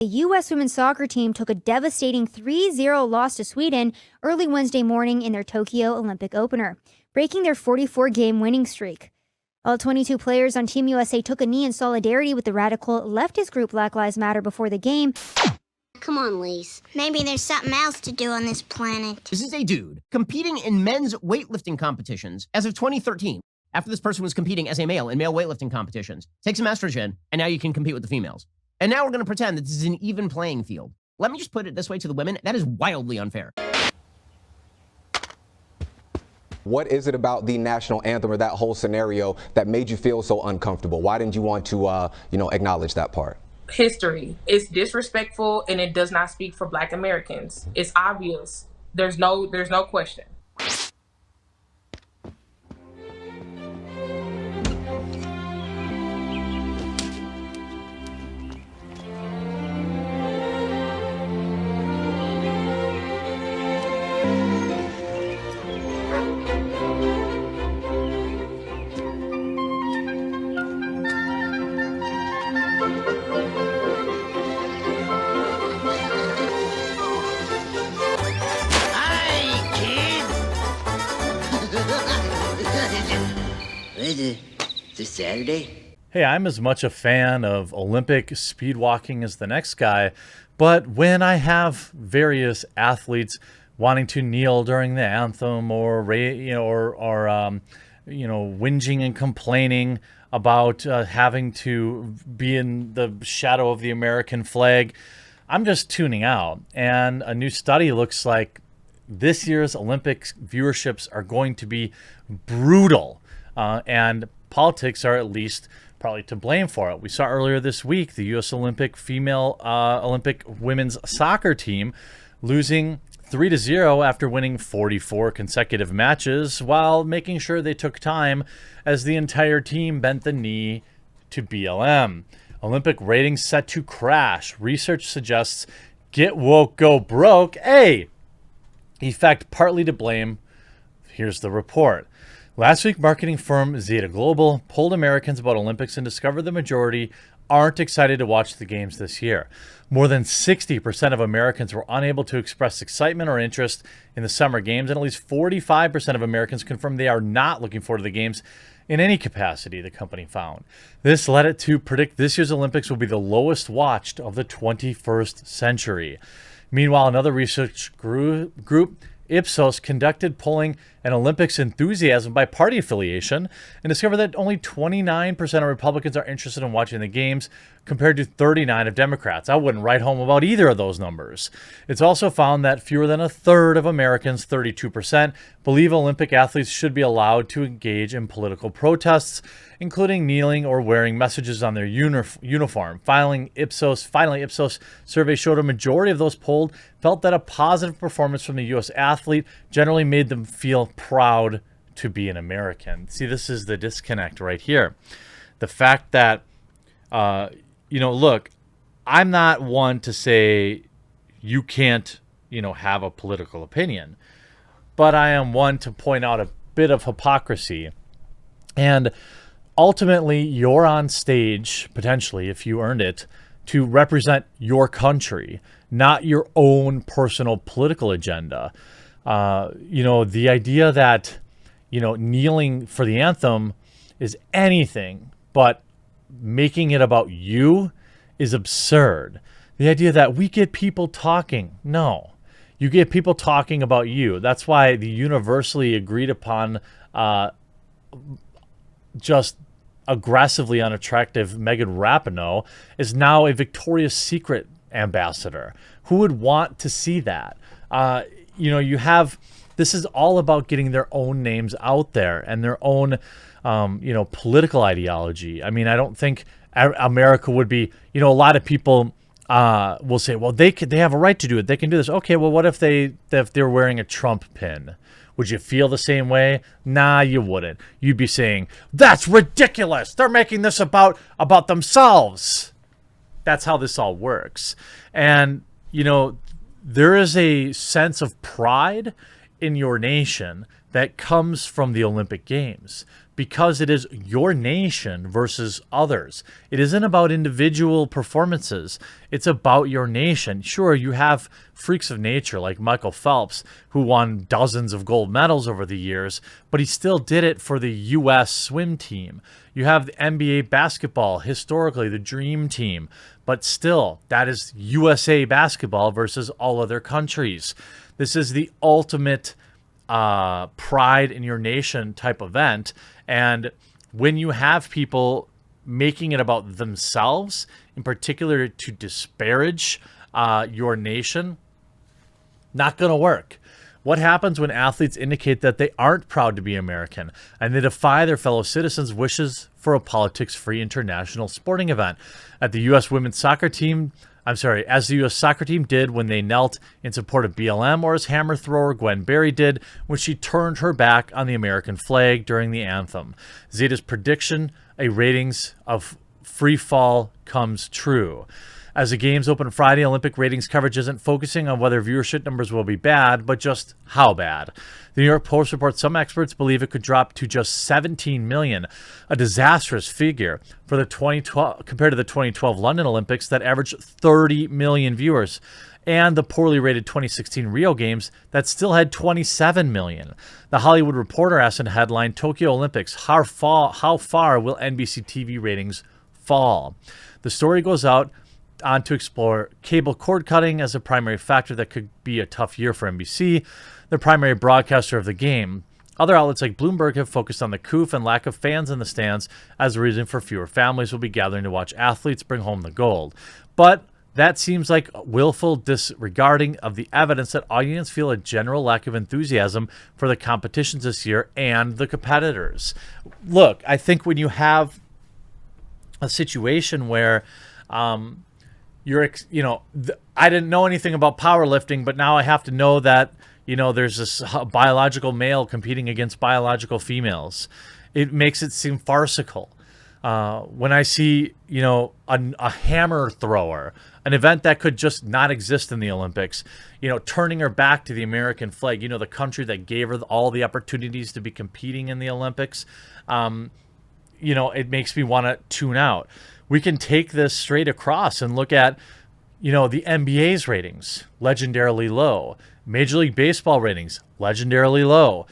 The U.S. women's soccer team took a devastating 3-0 loss to Sweden early Wednesday morning in their Tokyo Olympic opener, breaking their 44-game winning streak. All 22 players on Team USA took a knee in solidarity with the radical leftist group Black Lives Matter before the game. Come on, Lise. Maybe there's something else to do on this planet. This is a dude competing in men's weightlifting competitions as of 2013. After this person was competing as a male in male weightlifting competitions, take some estrogen, and now you can compete with the females. And now we're going to pretend that this is an even playing field. Let me just put it this way to the women. That is wildly unfair. What is it about the national anthem or that whole scenario that made you feel so uncomfortable? Why didn't you want to, acknowledge that part? History. It's disrespectful and it does not speak for Black Americans. It's obvious. There's no question. Is it Saturday? Hey, I'm as much a fan of Olympic speed walking as the next guy, but when I have various athletes wanting to kneel during the anthem or whinging and complaining about having to be in the shadow of the American flag, I'm just tuning out. And a new study looks like this year's Olympics viewerships are going to be brutal. And politics are at least probably to blame for it. We saw earlier this week the U.S. Olympic women's soccer team losing 3-0 after winning 44 consecutive matches while making sure they took time as the entire team bent the knee to BLM. Olympic ratings set to crash. Research suggests get woke, go broke. Effect partly to blame. Here's the report. Last week, marketing firm Zeta Global polled Americans about Olympics and discovered the majority aren't excited to watch the games this year. More than 60% of Americans were unable to express excitement or interest in the summer games, and at least 45% of Americans confirmed they are not looking forward to the games in any capacity, the company found. This led it to predict this year's Olympics will be the lowest watched of the 21st century. Meanwhile, another research group, Ipsos, conducted polling and Olympics enthusiasm by party affiliation and discovered that only 29% of Republicans are interested in watching the games compared to 39% of Democrats. I wouldn't write home about either of those numbers. It's also found that fewer than a third of Americans, 32%, believe Olympic athletes should be allowed to engage in political protests, including kneeling or wearing messages on their uniform. Finally, Ipsos survey showed a majority of those polled felt that a positive performance from the U.S. athlete generally made them feel proud to be an American. See, this is the disconnect right here. The fact that, look, I'm not one to say you can't, have a political opinion, but I am one to point out a bit of hypocrisy. And ultimately, you're on stage, potentially, if you earned it, to represent your country, not your own personal political agenda. The idea that, kneeling for the anthem is anything but making it about you is absurd. The idea that we get people talking, no. You get people talking about you. That's why the universally agreed upon just aggressively unattractive Megan Rapinoe is now a Victoria's Secret ambassador. Who would want to see that? This is all about getting their own names out there and their own, political ideology. I mean, I don't think America would be, a lot of people will say, well, they have a right to do it. They can do this. Okay, well, what if they're wearing a Trump pin? Would you feel the same way? Nah, you wouldn't. You'd be saying, that's ridiculous. They're making this about themselves. That's how this all works. And, there is a sense of pride in your nation that comes from the Olympic Games, because it is your nation versus others. It isn't about individual performances. It's about your nation. Sure, you have freaks of nature like Michael Phelps, who won dozens of gold medals over the years, but he still did it for the U.S. swim team. You have the NBA basketball, historically the dream team, but still, that is USA basketball versus all other countries. This is the ultimate pride in your nation type event. And when you have people making it about themselves, in particular to disparage your nation, not going to work. What happens when athletes indicate that they aren't proud to be American and they defy their fellow citizens' wishes for a politics-free international sporting event? As the U.S. soccer team did when they knelt in support of BLM, or as hammer thrower Gwen Berry did when she turned her back on the American flag during the anthem. Zeta's prediction, a ratings of free fall, comes true. As the games open Friday, Olympic ratings coverage isn't focusing on whether viewership numbers will be bad, but just how bad. The New York Post reports some experts believe it could drop to just 17 million, a disastrous figure for the 2012 compared to the 2012 London Olympics that averaged 30 million viewers, and the poorly rated 2016 Rio Games that still had 27 million. The Hollywood Reporter asked in a headline, Tokyo Olympics, how far will NBC TV ratings fall? The story goes on to explore cable cord cutting as a primary factor that could be a tough year for NBC, the primary broadcaster of the game. Other outlets like Bloomberg have focused on the coof and lack of fans in the stands as a reason for fewer families will be gathering to watch athletes bring home the gold. But that seems like willful disregarding of the evidence that audiences feel a general lack of enthusiasm for the competitions this year and the competitors. Look, I think when you have a situation where I didn't know anything about powerlifting, but now I have to know that, there's this biological male competing against biological females. It makes it seem farcical. When I see, a hammer thrower, an event that could just not exist in the Olympics, turning her back to the American flag, the country that gave her all the opportunities to be competing in the Olympics, it makes me want to tune out. We can take this straight across and look at, the NBA's ratings, legendarily low. Major League Baseball ratings, legendarily low.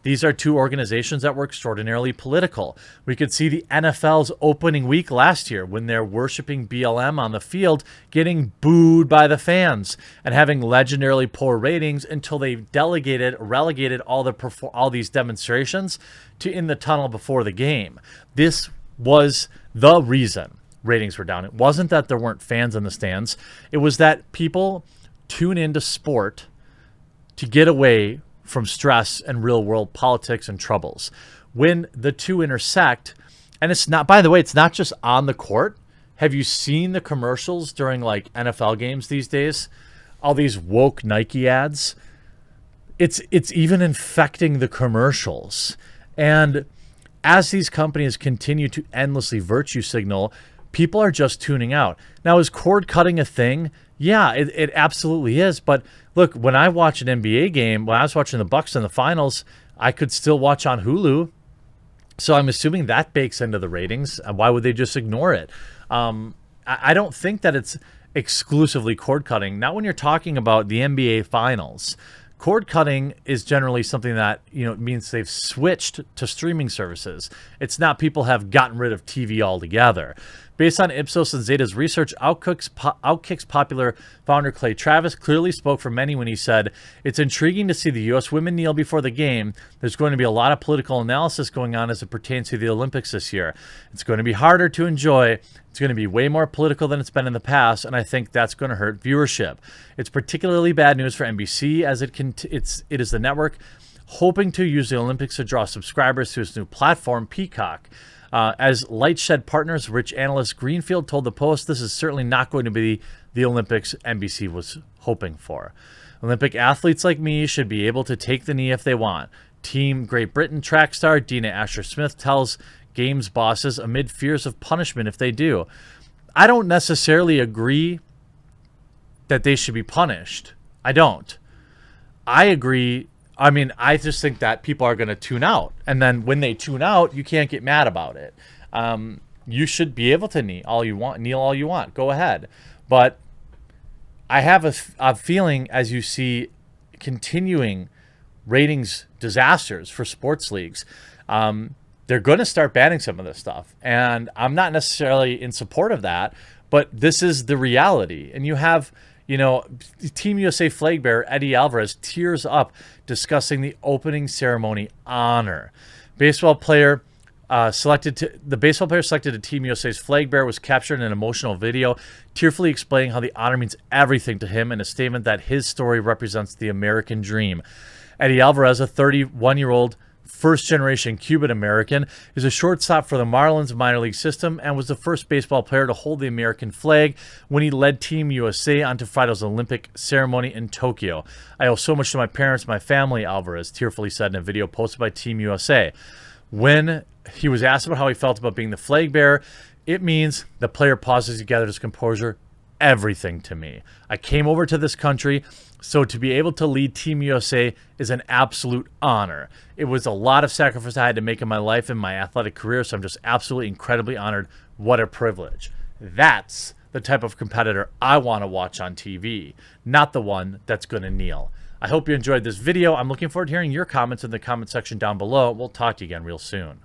These are two organizations that were extraordinarily political. We could see the NFL's opening week last year when they're worshiping BLM on the field, getting booed by the fans and having legendarily poor ratings until they relegated all these demonstrations to in the tunnel before the game. This was the reason ratings were down. It wasn't that there weren't fans in the stands. It was that people tune into sport to get away from stress and real world politics and troubles. When the two intersect, and it's not, by the way, it's not just on the court. Have you seen the commercials during like NFL games these days? All these woke Nike ads. It's even infecting the commercials. And as these companies continue to endlessly virtue signal, people are just tuning out. Now, is cord cutting a thing? Yeah, it absolutely is. But look, when I watch an NBA game, when I was watching the Bucks in the finals, I could still watch on Hulu. So I'm assuming that bakes into the ratings. Why would they just ignore it? I don't think that it's exclusively cord cutting. Not when you're talking about the NBA finals. Cord cutting is generally something that, means they've switched to streaming services. It's not people have gotten rid of TV altogether. Based on Ipsos and Zeta's research, Outkick's popular founder Clay Travis clearly spoke for many when he said, "It's intriguing to see the U.S. women kneel before the game. There's going to be a lot of political analysis going on as it pertains to the Olympics this year. It's going to be harder to enjoy. It's going to be way more political than it's been in the past, and I think that's going to hurt viewership. It's particularly bad news for NBC as it is the network hoping to use the Olympics to draw subscribers to its new platform, Peacock. As Lightshed Partners, rich analyst Greenfield told the Post, this is certainly not going to be the Olympics NBC was hoping for. Olympic athletes like me should be able to take the knee if they want. Team Great Britain track star Dina Asher-Smith tells Games bosses amid fears of punishment if they do. I don't necessarily agree that they should be punished. I don't. I agree I mean, I just think that people are going to tune out. And then when they tune out, you can't get mad about it. You should be able to kneel all you want. Go ahead. But I have a feeling, as you see continuing ratings disasters for sports leagues, they're going to start banning some of this stuff. And I'm not necessarily in support of that, but this is the reality. And you have, Team USA flag bearer Eddie Alvarez tears up discussing the opening ceremony honor. The baseball player selected to Team USA's flag bearer was captured in an emotional video, tearfully explaining how the honor means everything to him in a statement that his story represents the American dream. Eddie Alvarez, a 31-year-old first-generation Cuban American, is a shortstop for the Marlins minor league system and was the first baseball player to hold the American flag when he led Team USA onto Friday's Olympic ceremony in Tokyo. I owe so much to my parents, my family, Alvarez tearfully said in a video posted by Team USA. When he was asked about how he felt about being the flag bearer, it means the player pauses to gather his composure. Everything to me. I came over to this country, so to be able to lead Team USA is an absolute honor. It was a lot of sacrifice I had to make in my life and my athletic career, so I'm just absolutely incredibly honored. What a privilege. That's the type of competitor I want to watch on TV, not the one that's going to kneel. I hope you enjoyed this video. I'm looking forward to hearing your comments in the comment section down below. We'll talk to you again real soon.